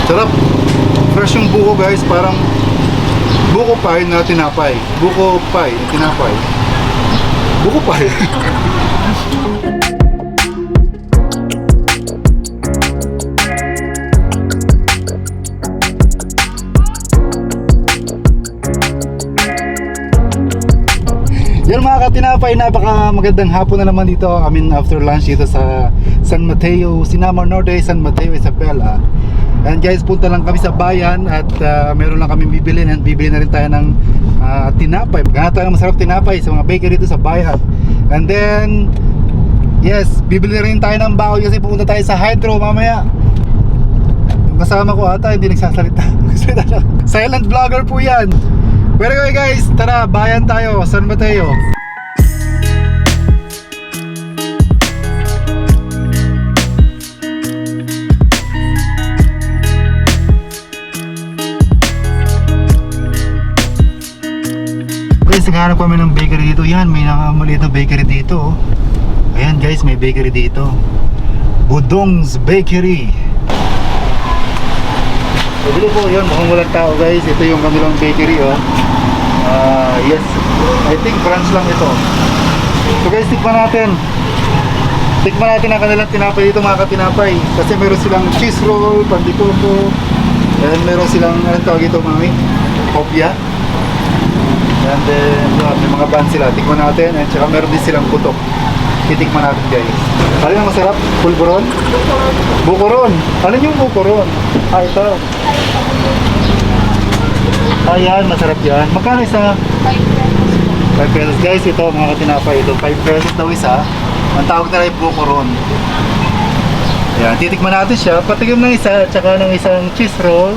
Sarap. Fresh yung buko guys, parang buko pie na tinapay. Buko pie na tinapay. Buko pie. Yan mga katinapay, napaka magandang hapon na naman dito. I mean after lunch dito sa San Mateo, Sinamar Norte, San Mateo, Isabela. And guys, punta lang kami sa bayan at meron lang kami bibili, and bibili na rin tayo ng tinapay. Maghanap tayo ng masarap tinapay sa mga bakery dito sa bayan. And then yes, bibili na rin tayo ng baon kasi pupunta tayo sa Hydro mamaya. Yung kasama ko ata hindi nagsasalita. Silent vlogger po yan. Pero anyway guys, tara, bayan tayo, San Mateo. Guys, naghahanap kami ng bakery dito. Yan, may nakamaliit na bakery dito. Ayan guys, may bakery dito. Budong's Bakery. Dito po yun, mukhang walang tao guys. Ito yung kanilang bakery yes, I think branch lang ito. So guys, tikman natin ang kanilang tinapay dito mga katinapay. Kasi meron silang cheese roll, pandikoko, and meron silang, anong tawag ito mami? Kopya. And then may mga bun sila, tikman natin. And saka meron din silang putok. Titikman natin guys. Ano yung masarap? Pulburon? Bukuron. Ano yung bukuron? Ito. Ayan, masarap yan. Magkano isa? 5 pesos guys. Ito mga katinapay. Ito 5 pesos daw isa. Ang tawag na rin bukuron. Ayan, titikman natin siya. Patigim ng isa, at saka ng isang cheese roll,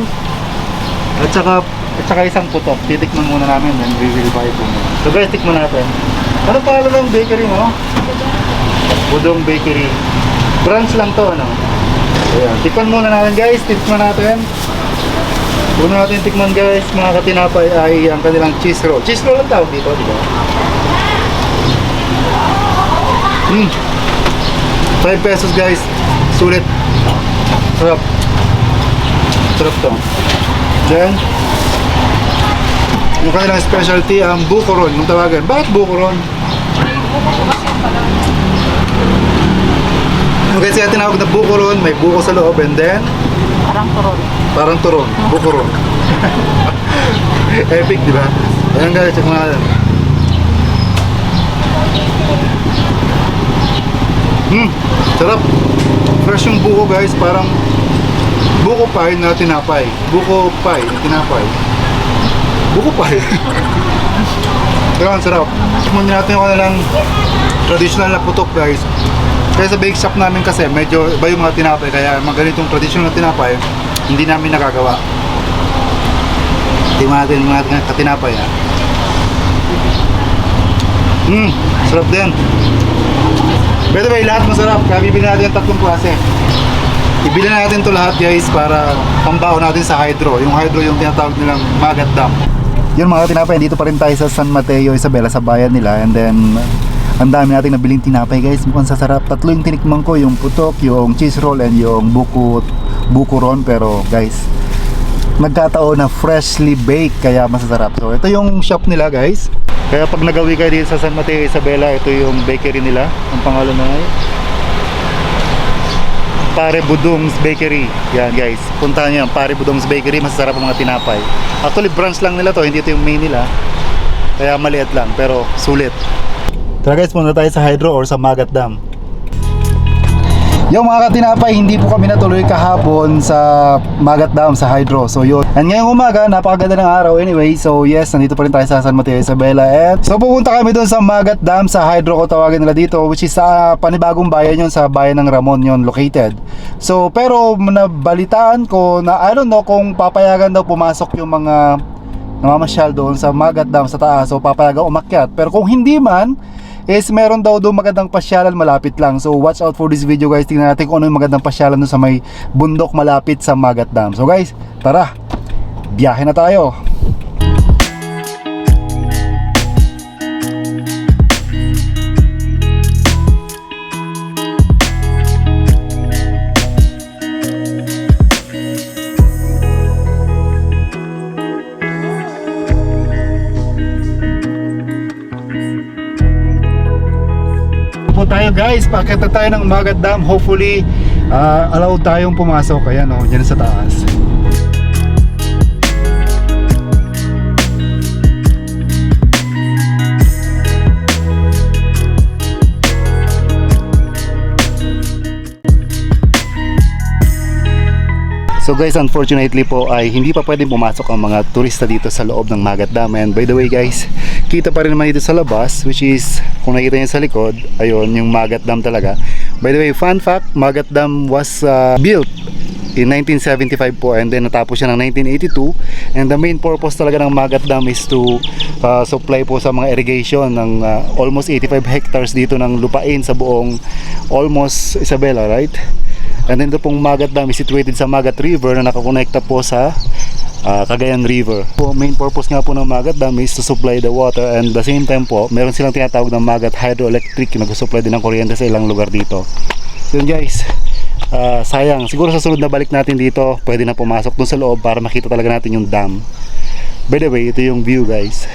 at saka isang putok. Titikman muna namin, then we will buy po muna. So guys, tikman natin. Ano pangalan ng bakery mo? Budong Bakery. Branch lang to, ano? Ayan, tikman muna natin guys. Tikman natin. Una natin tikman guys, mga katinapay, ay ang kanilang cheese roll. Cheese roll ang tawag dito, di ba? 5 pesos guys. Sulit. Sarap. Sarap to. Then yung kanilang specialty ang bukuron, yung tawagan. Bakit bukuron? Okay, siya tinawag na bukuron, may buko sa loob, and then Parang turon. parang turon, bukuron. Epic, di ba? Ayan guys, check mo natin. Sarap. Fresh yung buko guys, parang buko pie na tinapay. Buko pie na tinapay. Buko pie. Pero ang sarap. Muna natin yung kanilang traditional na putok guys. Kaya sa bake shop namin kasi medyo iba yung mga tinapay, kaya mga ganitong traditional na tinapay hindi namin nagagawa. Tingnan natin yung mga katinapay ha. Sarap din. By the way, lahat masarap. Kaya bibili natin yung tatlong klase. Ibili natin to lahat guys para pambao natin sa Hydro. Yung Hydro yung tinatawag nilang Magat Dam. Yun mga tinapay, dito pa rin tayo sa San Mateo, Isabela, sa bayan nila. And then ang dami nating nabiling tinapay guys, mukhang sasarap. Tatlo yung tinikman ko, yung putok, yung cheese roll, and yung bukuron. Pero guys, nagkataon na freshly baked, kaya masasarap. So ito yung shop nila guys. Kaya pag nagawi kayo dito sa San Mateo, Isabela, ito yung bakery nila. Ang pangalan na ay Pare Budong's Bakery. Yan guys, puntahan nyo yan, Pare Budong's Bakery. Masasarap ang mga tinapay. Actually branch lang nila to, hindi ito yung main nila. Kaya maliit lang, pero sulit. Tara guys, punta tayo sa Hydro or sa Magat Dam. Yung mga katinapay, hindi po kami natuloy kahapon sa Magat Dam, sa Hydro. So yun. And ngayong umaga, napakaganda ng araw anyway. So yes, nandito pa rin tayo sa San Mateo, Isabela. And so pupunta kami doon sa Magat Dam, sa Hydro ko tawagin nila dito, which is sa panibagong bayan yun, sa bayan ng Ramon yun located. So pero nabalitaan ko na I don't know kung papayagan daw pumasok yung mga namamasyal doon sa Magat Dam sa taas. So papayagan umakyat. Pero kung hindi man, is meron daw doon magandang pasyalan malapit lang. So watch out for this video guys. Tingnan natin kung ano yung magandang pasyalan doon sa may bundok malapit sa Magat Dam. So guys, tara, biyahe na tayo. guys, paakyat na tayo ng Magat Dam. Hopefully, allowed tayong pumasok. Ayan o, dyan sa taas. So guys, unfortunately po ay hindi pa pwedeng pumasok ang mga turista dito sa loob ng Magat Dam. And by the way guys, kita pa rin naman dito sa labas, which is kung nakikita niyo sa likod, ayun yung Magat Dam talaga. By the way, fun fact, Magat Dam was built in 1975 po, and then natapos siya ng 1982. And the main purpose talaga ng Magat Dam is to supply po sa mga irrigation ng almost 85 hectares dito ng lupain sa buong almost Isabela, right? And then ito pong Magat Dam is situated sa Magat River na nakakonekta po sa Cagayan River. Po, main purpose nga po ng Magat Dam is to supply the water, and the same time po, meron silang tinatawag ng Magat Hydroelectric na nag-supply din ng kuryente sa ilang lugar dito. So yun guys, sayang. Siguro sa sunod na balik natin dito, pwede na pumasok dun sa loob para makita talaga natin yung dam. By the way, ito yung view guys.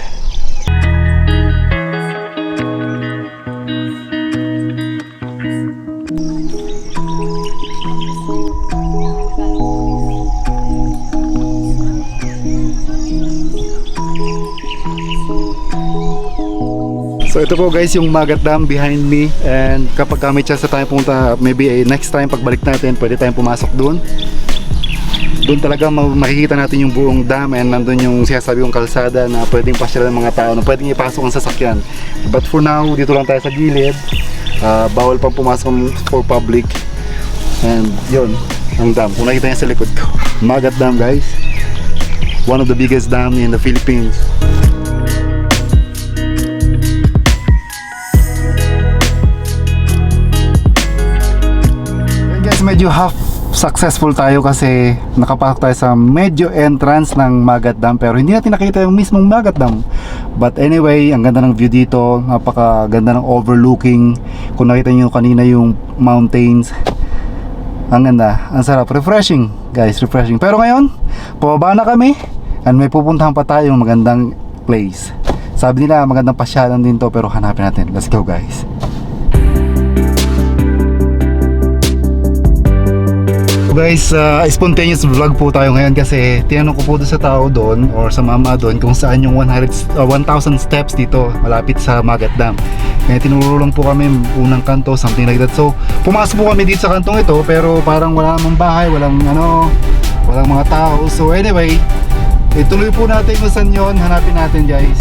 So ito po guys yung Magat Dam behind me, and kapag may chance na tayo pumunta, maybe next time pagbalik natin, pwede tayong pumasok doon. Doon talaga makikita natin yung buong dam, and nandun yung sinasabi kong kalsada na pwedeng pasyalan ng mga tao, na pwedeng ipasok ang sasakyan. But for now, dito lang tayo sa gilid. Bawal pang pumasok for public. And yun, ang dam. Kung nakita niya sa likod ko, Magat Dam guys. One of the biggest dam in the Philippines. Medyo half successful tayo kasi nakapasok tayo sa medyo entrance ng Magat Dam, pero hindi natin nakita yung mismong Magat Dam. But anyway, ang ganda ng view dito, napakaganda ng overlooking. Kung nakita niyo kanina yung mountains, ang ganda, ang sarap, refreshing guys, refreshing. Pero ngayon, pababa na kami and may pupuntahan pa tayong magandang place. Sabi nila magandang pasyalan din to, pero hanapin natin. Let's go guys. Guys, spontaneous vlog po tayo ngayon kasi tinanong ko po doon sa tao doon or sa mama doon kung saan yung 1,000 steps dito malapit sa Magat Dam. Kaya tinuro lang po kami unang kanto, something like that. So pumasok po kami dito sa kantong ito, pero parang wala namang bahay, walang mga tao. So anyway, ituloy po natin kung saan yun, hanapin natin guys.